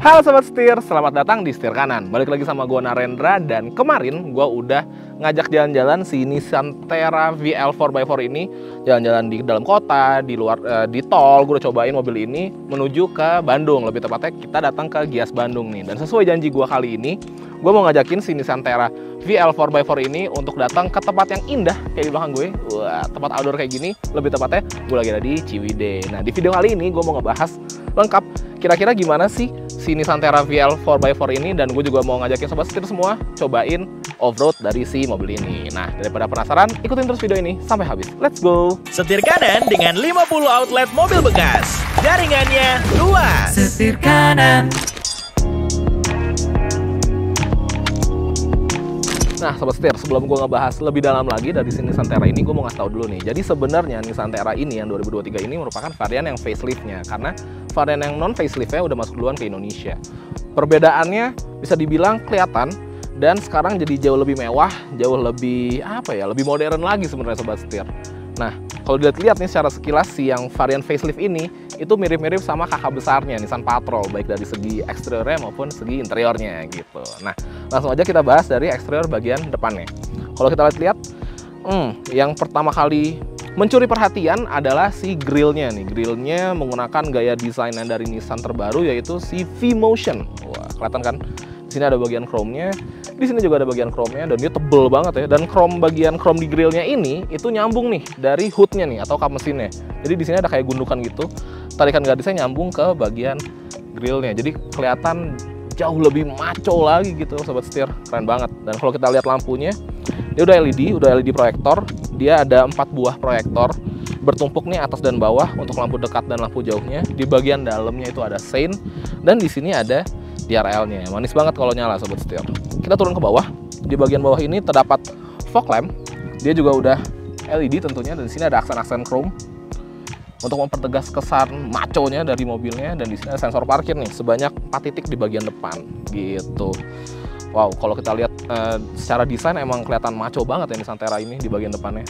Halo Sobat Setir, selamat datang di Setir Kanan. Balik lagi sama gue Narendra, dan kemarin gue udah ngajak jalan-jalan si Nissan Terra VL 4x4 ini. Jalan-jalan di dalam kota, di luar, di tol. Gue udah cobain mobil ini menuju ke Bandung. Lebih tepatnya kita datang ke Gias Bandung nih. Dan sesuai janji gue kali ini, gue mau ngajakin si Nissan Terra VL 4x4 ini untuk datang ke tempat yang indah kayak di belakang gue. Wah, tempat outdoor kayak gini. Lebih tepatnya gue lagi ada di Ciwidey. Nah, di video kali ini gue mau ngebahas lengkap kira-kira gimana sih si Nissan Terra VL 4x4 ini, dan gue juga mau ngajakin Sobat Setir semua cobain off-road dari si mobil ini. Nah, daripada penasaran, ikutin terus video ini sampai habis. Let's go! Setir Kanan dengan 50 outlet mobil bekas. Jaringannya luas. Setir Kanan. Nah, Sobat Setir, sebelum gue ngebahas lebih dalam lagi dari si Nissan Terra ini, gue mau ngasih tau dulu nih. Jadi sebenarnya Nissan Terra ini yang 2023 ini merupakan varian yang faceliftnya, karena varian yang non faceliftnya udah masuk duluan ke Indonesia. Perbedaannya bisa dibilang kelihatan, dan sekarang jadi jauh lebih mewah, jauh lebih lebih modern lagi sebenarnya Sobat Setir. Nah, kalau dilihat nih secara sekilas, si yang varian facelift ini itu mirip-mirip sama kakak besarnya Nissan Patrol, baik dari segi eksteriornya maupun segi interiornya gitu. Nah, langsung aja kita bahas dari eksterior bagian depannya. Kalau kita lihat, yang pertama kali mencuri perhatian adalah si grillnya nih. Grillnya menggunakan gaya desain yang dari Nissan terbaru, yaitu si V-Motion. Wah, kelihatan kan? Di sini ada bagian chrome-nya, di sini juga ada bagian chrome-nya, dan dia tebel banget ya. Dan bagian chrome di grillnya ini itu nyambung nih dari hood-nya nih atau kap mesinnya. Jadi di sini ada kayak gundukan gitu, tarikan garisnya nyambung ke bagian grillnya. Jadi kelihatan jauh lebih maco lagi gitu Sobat Setir, keren banget. Dan kalau kita lihat lampunya, dia udah LED proyektor. Dia ada 4 buah proyektor bertumpuk nih atas dan bawah untuk lampu dekat dan lampu jauhnya. Di bagian dalamnya itu ada sein, dan di sini ada DRL-nya. Manis banget kalau nyala Sobat Setir. Kita turun ke bawah. Di bagian bawah ini terdapat fog lamp. Dia juga udah LED tentunya, dan di sini ada aksen-aksen chrome untuk mempertegas kesan maconya dari mobilnya. Dan di sini ada sensor parkir nih sebanyak 4 titik di bagian depan gitu. Wow, kalau kita lihat secara desain emang kelihatan maco banget ya Nissan Terra ini di bagian depannya.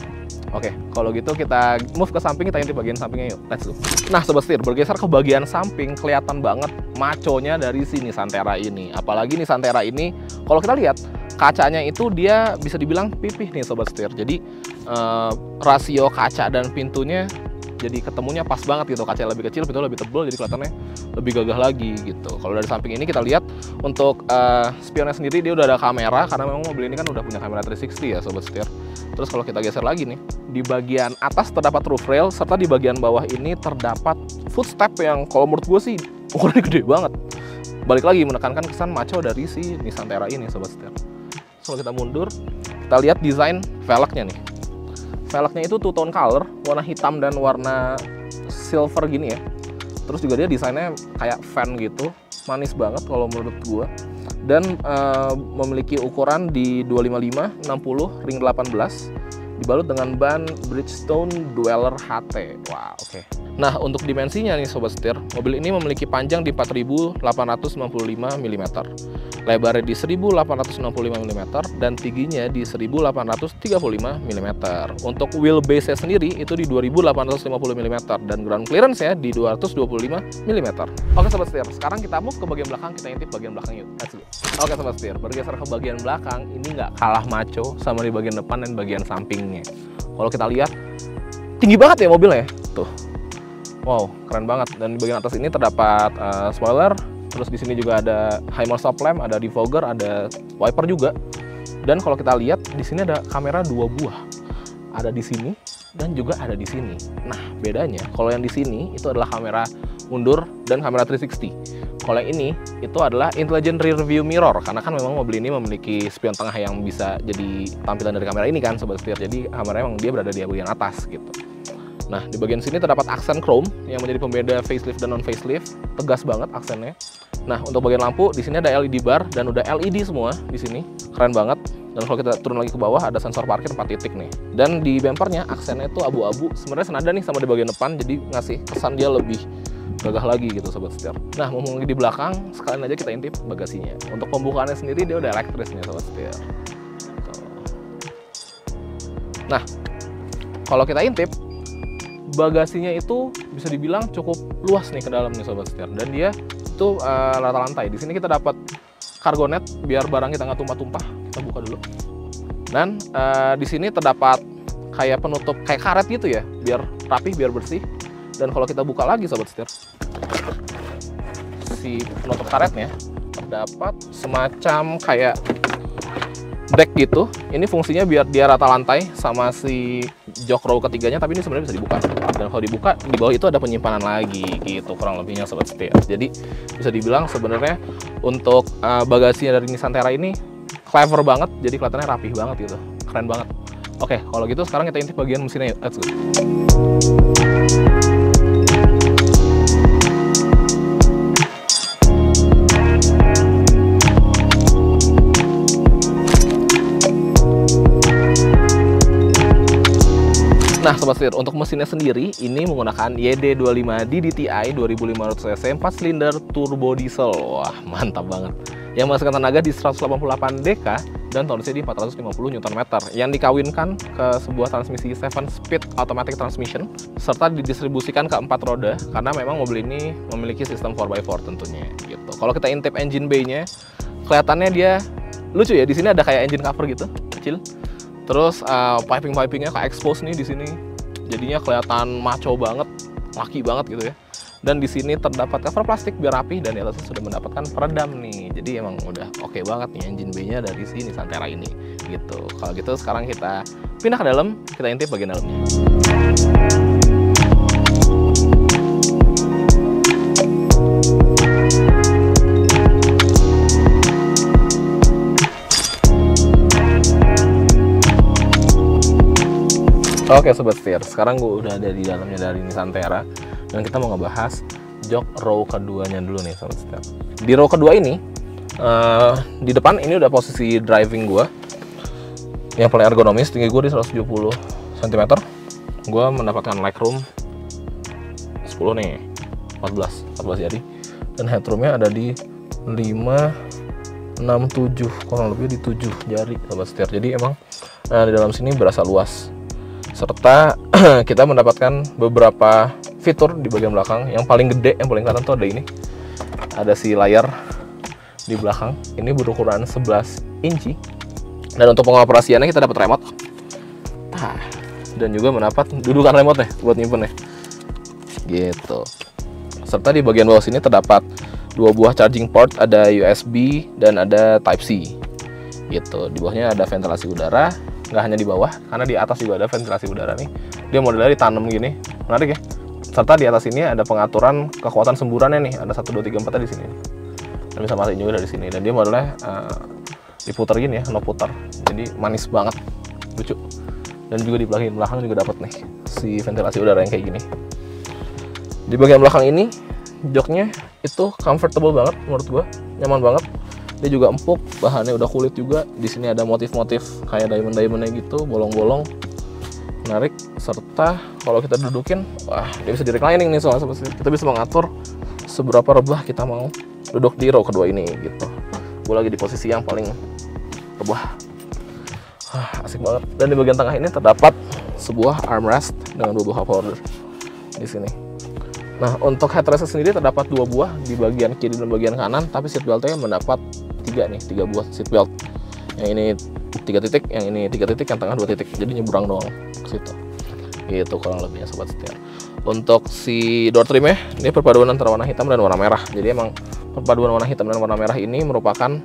Oke, kalau gitu kita move ke samping, kita intip bagian sampingnya yuk. Let's go. Nah, Sobat Setir, bergeser ke bagian samping, kelihatan banget maconya dari si Nissan Terra ini. Apalagi Nissan Terra ini, kalau kita lihat kacanya itu dia bisa dibilang pipih nih Sobat Setir. Jadi rasio kaca dan pintunya jadi ketemunya pas banget gitu. Kaca lebih kecil, pintu lebih tebal, jadi kelihatannya lebih gagah lagi gitu. Kalau dari samping ini kita lihat untuk spionnya sendiri, dia udah ada kamera, karena memang mobil ini kan udah punya kamera 360 ya Sobat Setir. Terus kalau kita geser lagi nih, di bagian atas terdapat roof rail, serta di bagian bawah ini terdapat footstep yang kalau menurut gue sih ukurannya gede banget. Balik lagi menekankan kesan maco dari si Nissan Terra ini Sobat Setir. Kalau kita mundur, kita lihat desain velgnya nih. Velgnya itu two-tone color, warna hitam dan warna silver gini ya. Terus juga dia desainnya kayak fan gitu, manis banget kalau menurut gua. Dan memiliki ukuran di 255, 60, ring 18, dibalut dengan ban Bridgestone Dweller HT. Wah, oke. Nah, untuk dimensinya nih Sobat Setir, mobil ini memiliki panjang di 4.895 mm, lebarnya di 1.865 mm, dan tingginya di 1.835 mm. Untuk wheelbase-nya sendiri itu di 2.850 mm, dan ground clearance-nya di 225 mm. Oke Sobat Setir, sekarang kita move ke bagian belakang, kita intip bagian belakang yuk. Let's go. Oke Sobat Setir, bergeser ke bagian belakang, ini nggak kalah maco sama di bagian depan dan bagian sampingnya. Kalau kita lihat, tinggi banget ya mobilnya. Tuh. Wow, keren banget. Dan di bagian atas ini terdapat spoiler. Terus di sini juga ada high mode stop lamp, ada defogger, ada wiper juga. Dan kalau kita lihat di sini ada kamera 2 buah. Ada di sini dan juga ada di sini. Nah, bedanya kalau yang di sini itu adalah kamera mundur dan kamera 360. Kalau yang ini itu adalah intelligent rear view mirror, karena kan memang mobil ini memiliki spion tengah yang bisa jadi tampilan dari kamera ini kan Sobat Setir. Jadi kameranya memang dia berada di bagian atas gitu. Nah, di bagian sini terdapat aksen chrome yang menjadi pembeda facelift dan non facelift, tegas banget aksennya. Nah, untuk bagian lampu di sini ada LED bar dan udah LED semua di sini, keren banget. Dan kalau kita turun lagi ke bawah ada sensor parkir 4 titik nih. Dan di bempernya aksennya itu abu-abu, sebenarnya senada nih sama di bagian depan, jadi ngasih kesan dia lebih gagah lagi gitu Sobat Setir. Nah, ngomong lagi di belakang, sekalian aja kita intip bagasinya. Untuk pembukaannya sendiri dia udah elektrisnya Sobat Setir. Nah, kalau kita intip, bagasinya itu bisa dibilang cukup luas nih ke dalamnya Sobat Setir, dan dia itu rata lantai. Di sini kita dapat cargo net biar barang kita nggak tumpah-tumpah. Kita buka dulu. Dan di sini terdapat kayak penutup kayak karet gitu ya, biar rapih, biar bersih. Dan kalau kita buka lagi sobat setir, si penutup karetnya terdapat semacam kayak deck gitu. Ini fungsinya biar dia rata lantai sama si jok row ketiganya, tapi ini sebenarnya bisa dibuka. Dan kalau dibuka di bawah itu ada penyimpanan lagi gitu, kurang lebihnya sobat setir. Jadi bisa dibilang sebenarnya untuk bagasinya dari Nissan Terra ini clever banget, jadi kelihatannya rapih banget gitu, keren banget. Oke, kalau gitu sekarang kita intip bagian mesinnya yuk, let's go. Nah sobat setir, untuk mesinnya sendiri ini menggunakan YD25 DDTi 2500 cc 4 silinder turbo diesel. Wah mantap banget. Yang menghasilkan tenaga di 188 dk dan torsinya di 450 Nm, yang dikawinkan ke sebuah transmisi 7-speed automatic transmission serta didistribusikan ke 4 roda karena memang mobil ini memiliki sistem 4x4 tentunya gitu. Kalau kita intip engine bay-nya, kelihatannya dia lucu ya. Di sini ada kayak engine cover gitu, kecil. Terus piping-pipingnya kayak expose nih di sini. Jadinya kelihatan maco banget, laki banget gitu ya. Dan di sini terdapat cover plastik biar rapih dan di atasnya sudah mendapatkan peredam nih. Jadi emang udah oke banget nih engine bay-nya dari si Nissan Terra ini gitu. Kalau gitu sekarang kita pindah ke dalam, kita intip bagian dalamnya. Oke sobat setir, sekarang gue udah ada di dalamnya dari Nissan Terra dan kita mau ngebahas jok row keduanya dulu nih sobat setir. Di row kedua ini, di depan ini udah posisi driving gue yang paling ergonomis. Tinggi gue di 170 cm. Gue mendapatkan legroom 10 nih, 14 jadi. Dan headroomnya ada di 5, 6, 7, kurang lebih di 7 jari sobat setir. Jadi emang di dalam sini berasa luas. Serta kita mendapatkan beberapa fitur di bagian belakang. Yang paling gede, yang paling kelihatan tuh ada ini. Ada si layar di belakang. Ini berukuran 11 inci. Dan untuk pengoperasiannya kita dapat remote. Dan juga mendapat dudukan remote nih buat nyimpen nih. Gitu. Serta di bagian bawah sini terdapat 2 buah charging port, ada USB dan ada Type-C. Gitu. Di bawahnya ada ventilasi udara. Nggak hanya di bawah, karena di atas juga ada ventilasi udara nih. Dia modelnya ditanam gini, menarik ya. Serta di atas ini ada pengaturan kekuatan semburannya nih, ada 1, 2, 3, 4 di sini. Dan bisa matiin juga dari sini. Dan dia modelnya diputar gini ya, no putar. Jadi manis banget, lucu. Dan juga di belakang juga dapat nih si ventilasi udara yang kayak gini. Di bagian belakang ini joknya itu comfortable banget menurut gua, nyaman banget. Dia juga empuk, bahannya udah kulit juga. Di sini ada motif-motif kayak diamond-diamondnya gitu, bolong-bolong, menarik. Serta kalau kita dudukin, wah dia bisa di reclining nih soalnya. Kita bisa mengatur seberapa rebah kita mau duduk di row kedua ini gitu. Gue lagi di posisi yang paling rebah, asik banget. Dan di bagian tengah ini terdapat sebuah armrest dengan 2 buah cup holder di sini. Nah untuk headrest sendiri terdapat 2 buah di bagian kiri dan bagian kanan, tapi seatbeltnya mendapat 3 buah seatbelt. Yang ini 3 titik, yang ini 3 titik, yang tengah 2 titik. Jadi nyebrang doang ke situ. Gitu kurang lebihnya sobat setir. Untuk si door trimnya ini perpaduan antara warna hitam dan warna merah. Jadi emang perpaduan warna hitam dan warna merah ini merupakan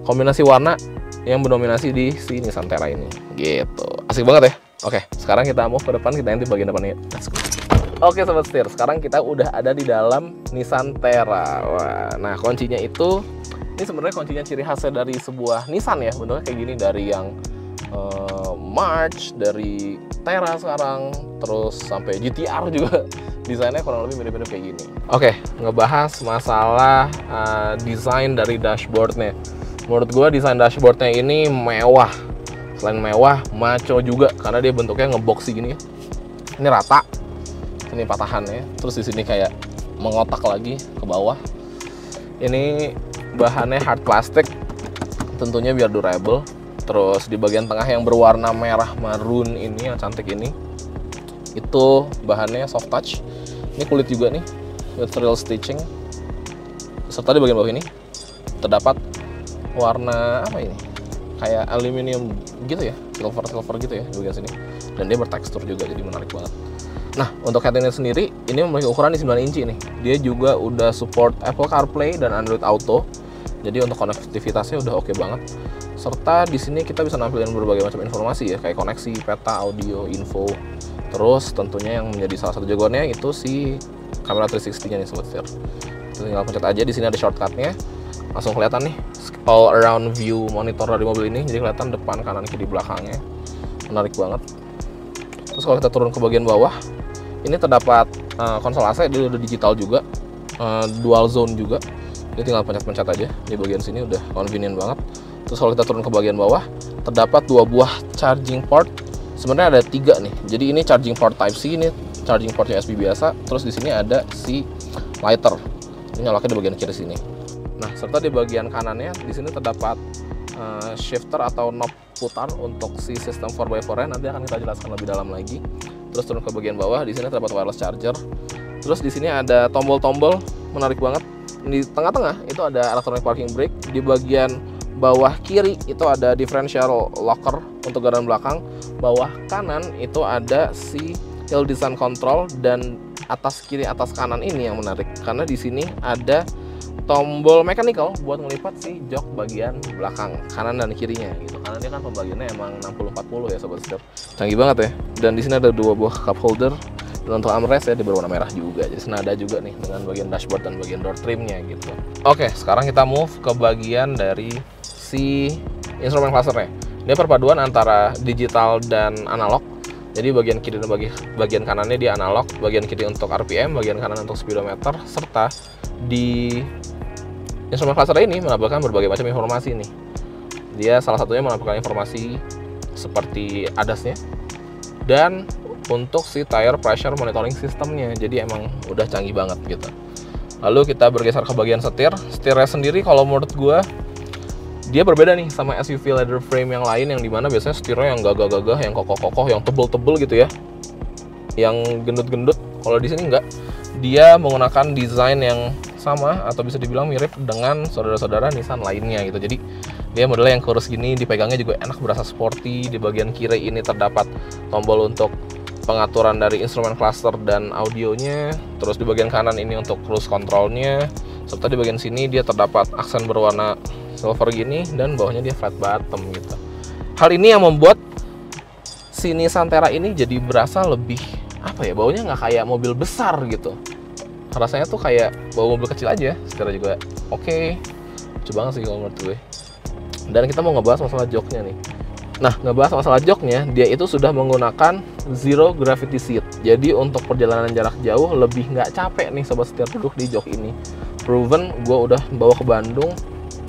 kombinasi warna yang mendominasi di si Nissan Terra ini. Gitu. Asik banget ya. Oke, sekarang kita mau ke depan, kita intip bagian depannya. Let's go. Oke sobat setir, sekarang kita udah ada di dalam Nissan Terra. Wah, nah kuncinya itu, ini sebenarnya kuncinya ciri khasnya dari sebuah Nissan ya, bentuknya kayak gini, dari yang March, dari Terra sekarang, terus sampai GTR juga desainnya kurang lebih mirip-mirip kayak gini. Oke, ngebahas masalah desain dari dashboardnya. Menurut gue desain dashboardnya ini mewah. Selain mewah, maco juga karena dia bentuknya ngebox gini. Ini rata. Ini patahannya, terus di sini kayak mengotak lagi ke bawah. Ini bahannya hard plastic, tentunya biar durable. Terus di bagian tengah yang berwarna merah maroon ini yang cantik ini, itu bahannya soft touch. Ini kulit juga nih, with real stitching. Serta di bagian bawah ini terdapat warna apa ini? Kayak aluminium gitu ya, silver gitu ya di bagian sini. Dan dia bertekstur juga, jadi menarik banget. Nah, untuk head unit sendiri, ini memiliki ukuran di 9 inci nih. Dia juga udah support Apple CarPlay dan Android Auto. Jadi untuk konektivitasnya udah oke banget. Serta di sini kita bisa nampilin berbagai macam informasi ya, kayak koneksi, peta, audio, info. Terus tentunya yang menjadi salah satu jagoannya itu si kamera 360-nya nih Sobat Setir. Tinggal pencet aja, di sini ada shortcut-nya. Langsung kelihatan nih all around view monitor dari mobil ini. Jadi kelihatan depan, kanan, kiri, belakangnya. Menarik banget. Terus kalau kita turun ke bagian bawah, ini terdapat konsol AC, dia udah digital juga, dual zone juga. Jadi tinggal pencet-pencet aja di bagian sini, udah convenient banget. Terus kalau kita turun ke bagian bawah, terdapat 2 buah charging port. Sebenarnya ada 3 nih. Jadi ini charging port Type C, ini charging port USB biasa. Terus di sini ada si lighter. Ini nyalakan di bagian kiri sini. Nah, serta di bagian kanannya di sini terdapat shifter atau knob putar untuk si sistem 4x4-nya. Nanti akan kita jelaskan lebih dalam lagi. Terus turun ke bagian bawah, di sini terdapat wireless charger. Terus di sini ada tombol-tombol, menarik banget. Di tengah-tengah itu ada electronic parking brake. Di bagian bawah kiri itu ada differential locker untuk gardan belakang. Bawah kanan itu ada si hill descent control, dan atas kiri atas kanan ini yang menarik karena di sini ada tombol mechanical buat ngelipat si jok bagian belakang kanan dan kirinya gitu. Karena dia kan pembagiannya emang 60-40 ya Sobat Setir. Canggih banget ya. Dan di sini ada 2 buah cup holder, dan untuk armrest ya dia berwarna merah juga. Jadi senada juga nih dengan bagian dashboard dan bagian door trimnya gitu. Oke, sekarang kita move ke bagian dari si instrumen clusternya. Dia perpaduan antara digital dan analog. Jadi bagian kiri dan bagian kanannya dia analog, bagian kiri untuk RPM, bagian kanan untuk speedometer, serta di instrumen cluster ini menampilkan berbagai macam informasi nih. Dia salah satunya menampilkan informasi seperti ADAS-nya dan untuk si tire pressure monitoring sistemnya. Jadi emang udah canggih banget gitu. Lalu kita bergeser ke bagian setir. Setirnya sendiri kalau menurut gue dia berbeda nih sama SUV leather frame yang lain, yang dimana biasanya setirnya yang gagah-gagah, yang kokoh-kokoh, yang tebel-tebel gitu ya, yang gendut-gendut. Kalau di sini enggak, dia menggunakan desain yang sama atau bisa dibilang mirip dengan saudara-saudara Nissan lainnya gitu. Jadi dia modelnya yang kurus gini, dipegangnya juga enak, berasa sporty. Di bagian kiri ini terdapat tombol untuk pengaturan dari instrumen cluster dan audionya. Terus di bagian kanan ini untuk cruise controlnya. Serta di bagian sini dia terdapat aksen berwarna silver gini, dan bawahnya dia flat bottom gitu. Hal ini yang membuat si Nissan Terra ini jadi berasa lebih apa ya, baunya nggak kayak mobil besar gitu. Rasanya tuh kayak bawa mobil kecil aja. Secara juga oke, lucu banget sih kalau menurut gue. Dan kita mau ngebahas masalah joknya nih. Nah, ngebahas masalah joknya, dia itu sudah menggunakan zero gravity seat. Jadi untuk perjalanan jarak jauh lebih nggak capek nih Sobat Setir duduk di jok ini. Proven, gue udah bawa ke Bandung,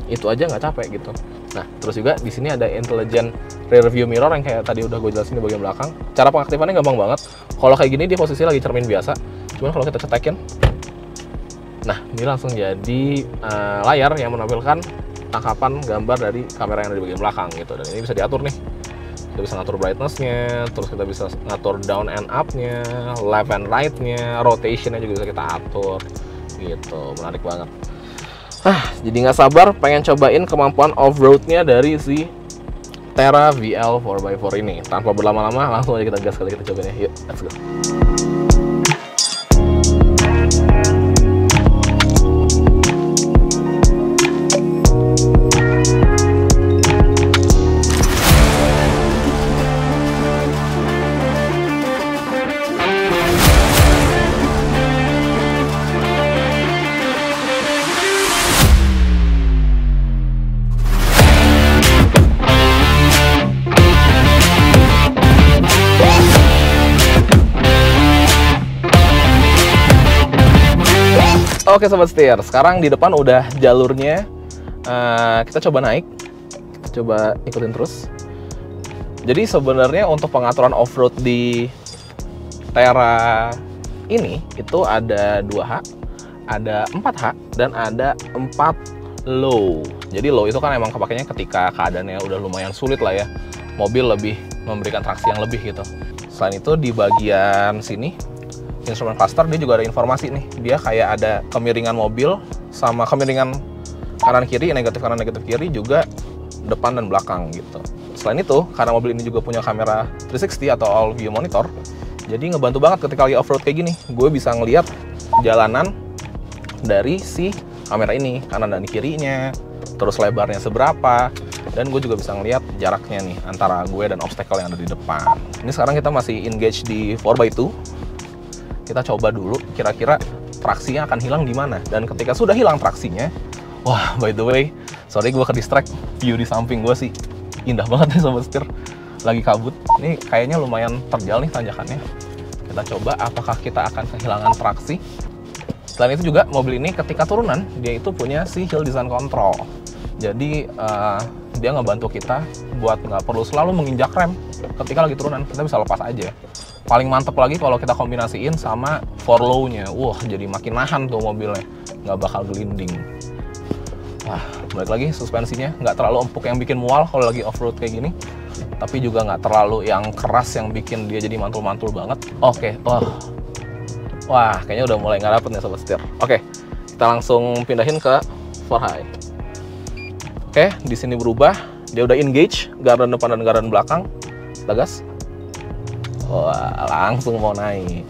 itu aja nggak capek gitu. Nah, terus juga di sini ada intelligent rear view mirror yang kayak tadi udah gue jelasin di bagian belakang. Cara pengaktifannya gampang banget. Kalau kayak gini dia posisi lagi cermin biasa. Cuman kalau kita cetekin, nah ini langsung jadi layar yang menampilkan tangkapan gambar dari kamera yang ada di bagian belakang gitu. Dan ini bisa diatur nih. Kita bisa ngatur brightness-nya, terus kita bisa ngatur down and up-nya, left and right-nya, rotation-nya juga bisa kita atur gitu. Menarik banget. Jadi nggak sabar pengen cobain kemampuan off-road-nya dari si Terra VL 4x4 ini. Tanpa berlama-lama, langsung aja kita gas kali, kita cobain ya. Yuk, let's go. Oke Sobat Setir, sekarang di depan udah jalurnya. Kita coba naik, kita coba ikutin terus. Jadi sebenarnya untuk pengaturan off-road di Terra ini itu ada 2H, ada 4H, dan ada 4 low. Jadi low itu kan emang kepakainya ketika keadaannya udah lumayan sulit lah ya, mobil lebih memberikan traksi yang lebih gitu. Selain itu di bagian sini instrumen cluster dia juga ada informasi nih. Dia kayak ada kemiringan mobil sama kemiringan kanan kiri, negatif kanan negatif kiri, juga depan dan belakang gitu. Selain itu, karena mobil ini juga punya kamera 360 atau all view monitor, jadi ngebantu banget ketika lagi off-road kayak gini. Gue bisa ngeliat jalanan dari si kamera ini, kanan dan kirinya, terus lebarnya seberapa, dan gue juga bisa ngeliat jaraknya nih antara gue dan obstacle yang ada di depan. Ini sekarang kita masih engage di 4x2. Kita coba dulu kira-kira traksinya akan hilang di mana. Dan ketika sudah hilang traksinya, wah, by the way, sorry gue ke distract, view di samping gue sih indah banget nih Sobat Setir. Lagi kabut, ini kayaknya lumayan terjal nih tanjakannya. Kita coba apakah kita akan kehilangan traksi. Selain itu juga mobil ini ketika turunan, dia itu punya si hill descent control. Jadi dia ngebantu kita buat nggak perlu selalu menginjak rem ketika lagi turunan, kita bisa lepas aja. Paling mantep lagi kalau kita kombinasiin sama 4Low-nya. Wah, jadi makin nahan tuh mobilnya, nggak bakal gelinding. Wah, balik lagi suspensinya nggak terlalu empuk yang bikin mual kalau lagi off-road kayak gini, tapi juga nggak terlalu yang keras yang bikin dia jadi mantul-mantul banget. Oke, wah, kayaknya udah mulai nggak dapet nih Sobat Setir. Oke, kita langsung pindahin ke 4High. Oke, di sini berubah, dia udah engage gardan depan dan gardan belakang. Kita gas. Wah, langsung mau naik.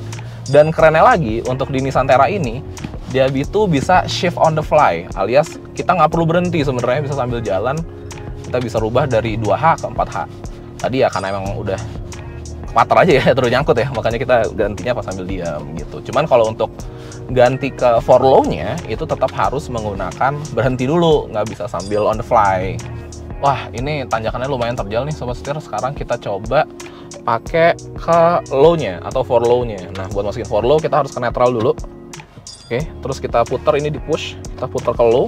Dan kerennya lagi untuk di Nissan Terra ini, dia itu bisa shift on the fly, alias kita nggak perlu berhenti sebenarnya, bisa sambil jalan kita bisa rubah dari 2H ke 4H. Tadi ya karena emang udah kepater aja ya, terus nyangkut ya, makanya kita gantinya pas sambil diam gitu. Cuman kalau untuk ganti ke 4Low-nya itu tetap harus menggunakan berhenti dulu, nggak bisa sambil on the fly. Wah, ini tanjakannya lumayan terjal nih Sobat Setir. Sekarang kita coba pakai ke low-nya atau 4Low-nya. Nah, buat masukin 4Low kita harus ke neutral dulu. Oke, terus kita putar ini di push, kita putar ke low.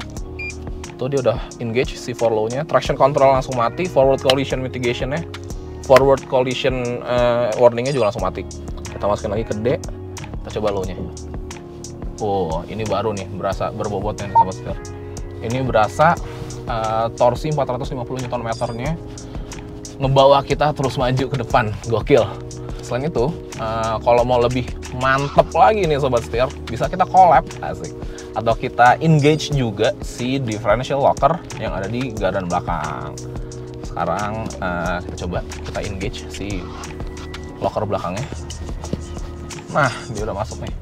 Tuh dia udah engage si 4Low-nya. Traction control langsung mati, forward collision mitigation-nya, forward collision warning-nya juga langsung mati. Kita masukin lagi ke D, kita coba low-nya. Oh, ini baru nih, berasa berbobotnya nih Sobat Setir. Ini berasa torsi 450 Nm-nya ngebawa kita terus maju ke depan, gokil. Selain itu, kalau mau lebih mantep lagi nih Sobat Setir, bisa kita collab, asik. Atau kita engage juga si differential locker yang ada di gardan belakang. Sekarang kita coba kita engage si locker belakangnya. Nah, dia udah masuk nih.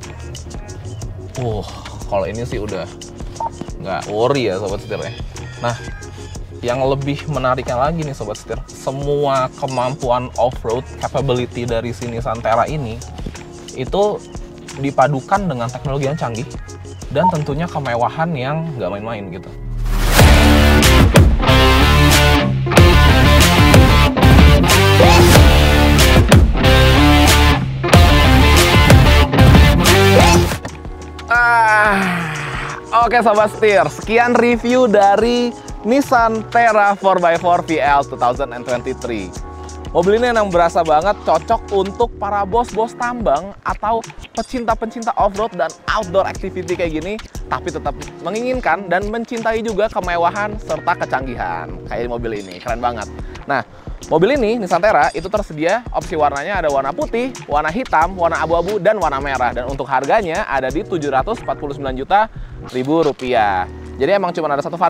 Kalau ini sih udah nggak worry ya Sobat Setir ya. Nah, yang lebih menariknya lagi nih Sobat Setir, semua kemampuan off-road capability dari si Nissan Terra ini itu dipadukan dengan teknologi yang canggih dan tentunya kemewahan yang nggak main-main gitu. Oke Sobat Setir, sekian review dari Nissan Terra 4x4 VL 2023. Mobil ini yang berasa banget cocok untuk para bos-bos tambang atau pecinta-pecinta off-road dan outdoor activity kayak gini, tapi tetap menginginkan dan mencintai juga kemewahan serta kecanggihan. Kayak mobil ini, keren banget. Nah, mobil ini, Nissan Terra, itu tersedia opsi warnanya ada warna putih, warna hitam, warna abu-abu, dan warna merah. Dan untuk harganya ada di Rp749.000. Jadi emang cuma ada satu varian.